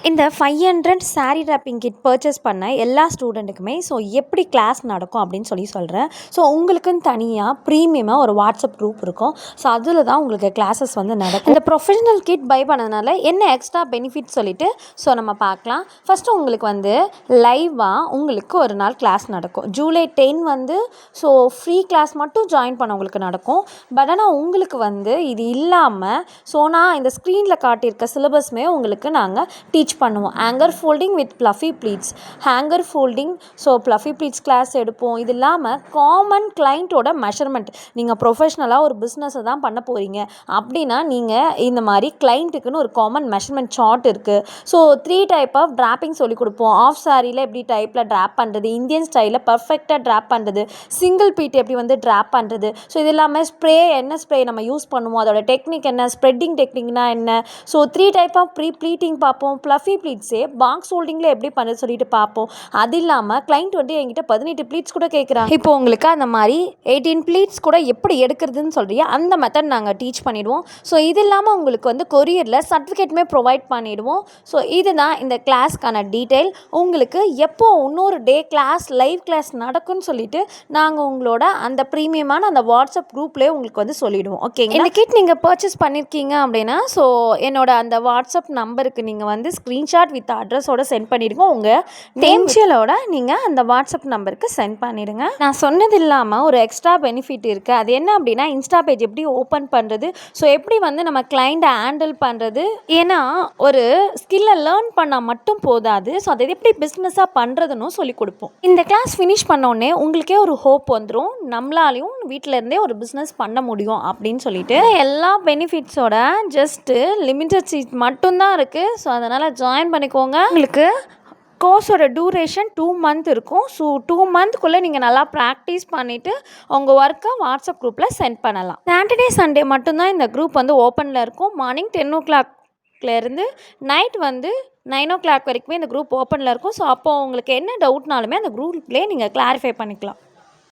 இந்த 500 sari wrapping kit purchase பண்ண எல்லா ஸ்டூடெண்ட்டுக்குமே எப்படி கிளாஸ் நடக்கும் அப்படின்னு சொல்கிறேன். உங்களுக்குன்னு தனியாக ப்ரீமியமாக ஒரு வாட்ஸ்அப் குரூப் இருக்கும். அதில் தான் உங்களுக்கு கிளாஸஸ் நடக்கும். இந்த ப்ரொஃபஷனல் கிட் பை பண்ணதுனால என்ன எக்ஸ்ட்ரா பெனிஃபிட் சொல்லிட்டு நம்ம பார்க்கலாம். ஃபஸ்ட்டு உங்களுக்கு லைவாக உங்களுக்கு ஒரு நாள் கிளாஸ் நடக்கும். ஜூலை 10 ஃப்ரீ கிளாஸ் மட்டும் ஜாயின் பண்ணவங்களுக்கு நடக்கும். பட் ஆனால் உங்களுக்கு இது இல்லாமல் நான் இந்த ஸ்க்ரீனில் காட்டியிருக்க சிலபஸ்மே உங்களுக்கு நாங்கள் டீச் பண்ணுவோம். Hanger folding with fluffy pleats, hanger folding fluffy pleats class எடுப்போம். இது இல்லாமல் காமன் கிளைண்ட்டோட மெஷர்மெண்ட், நீங்கள் ப்ரொஃபஷ்னலாக ஒரு பிஸ்னஸை தான் பண்ண போகிறீங்க அப்படின்னா நீங்கள் இந்த மாதிரி கிளைண்ட்டுக்குன்னு ஒரு காமன் மெஷர்மெண்ட் சார்ட் இருக்குது. 3 டைப் ஆஃப் ட்ராப்பிங் சொல்லிக் கொடுப்போம். ஆஃப் சாரியில் எப்படி டைப்பில் ட்ராப் பண்ணுறது, இந்தியன் ஸ்டைலில் பர்ஃபெக்டாக ட்ராப் பண்ணுறது, சிங்கிள் பீட் எப்படி ட்ராப் பண்ணுறது, இது இல்லாமல் ஸ்ப்ரே என்ன ஸ்ப்ரே நம்ம யூஸ் பண்ணுவோம், அதோட டெக்னிக் என்ன, ஸ்ப்ரெட்டிங் டெக்னிக்னா என்ன, 3 டைப் ஆஃப் ப்ளீட்டிங் பார்ப்போம். ப்ளஃபி ப்ளீட்ஸே பாக்ஸ் ஹோல்டிங்கில் எப்படி பண்ணுறது சொல்லிட்டு பார்ப்போம். அது இல்லாமல் கிளைண்ட் என்கிட்ட 18 ப்ளீட்ஸ் கூட கேட்குறாங்க. இப்போ உங்களுக்கு அந்த மாதிரி 18 ப்ளீட்ஸ் கூட எப்படி எடுக்கிறதுன்னு சொல்கிறியா, அந்த மெத்தட் நாங்கள் டீச் பண்ணிவிடுவோம். இது இல்லாமல் உங்களுக்கு கொரியரில் சர்டிஃபிகேட்டுமே ப்ரொவைட் பண்ணிவிடுவோம். இதுதான் இந்த கிளாஸ்க்கான டீட்டெயில். உங்களுக்கு எப்போ இன்னொரு டே கிளாஸ் லைவ் கிளாஸ் நடக்கும்னு சொல்லிட்டு நாங்கள் உங்களோட அந்த ப்ரீமியமான அந்த வாட்ஸ்அப் குரூப்லேயே உங்களுக்கு சொல்லிவிடுவோம். ஓகேங்க, இந்த கிட் நீங்கள் பர்ச்சேஸ் பண்ணியிருக்கீங்க அப்படின்னா என்னோட அந்த வாட்ஸ்அப் நம்பருக்கு நீங்கள் ஸ்க்ரீன்ஷாட் வித் அட்ரஸோடு சென்ட் பண்ணிடுங்க. உங்கள் நேம்ஷியலோட நீங்கள் அந்த வாட்ஸ்அப் நம்பருக்கு சென்ட் பண்ணிடுங்க. நான் சொன்னது இல்லாமல் ஒரு எக்ஸ்ட்ரா பெனிஃபிட் இருக்குது. அது என்ன அப்படின்னா, இன்ஸ்டா பேஜ் எப்படி ஓப்பன் பண்ணுறது, எப்படி நம்ம கிளைண்ட்டை ஹேண்டில் பண்ணுறது. ஏன்னா ஒரு ஸ்கில்லை லேர்ன் பண்ணால் மட்டும் போதாது, அதை எப்படி பிஸ்னஸாக பண்ணுறதுன்னு சொல்லிக் கொடுப்போம். இந்த கிளாஸ் ஃபினிஷ் பண்ணோடனே உங்களுக்கே ஒரு ஹோப் வந்துடும், நம்மளாலையும் வீட்டில் இருந்தே ஒரு பிஸ்னஸ் பண்ண முடியும் அப்படின்னு சொல்லிட்டு. எல்லா பெனிஃபிட்ஸோட ஜஸ்ட்டு லிமிட்டட் சீட் மட்டும்தான் இருக்குது. அதனால் ஜாயின் பண்ணிக்கோங்க. உங்களுக்கு கோர்ஸோட டூரேஷன் 2 மந்த் இருக்கும். 2 மந்த்க்குள்ளே நீங்கள் நல்லா ப்ராக்டிஸ் பண்ணிவிட்டு உங்கள் ஒர்க்கை வாட்ஸ்அப் குரூப்பில் சென்ட் பண்ணலாம். சாட்டர்டே சண்டே மட்டும்தான் இந்த குரூப் ஓப்பனில் இருக்கும். மார்னிங் 10 o'clockலேருந்து நைட் 9 o'clock வரைக்குமே இந்த குரூப் ஓப்பனில் இருக்கும். அப்போ உங்களுக்கு என்ன டவுட்னாலுமே அந்த குரூப்லேயே நீங்கள் கிளாரிஃபை பண்ணிக்கலாம்.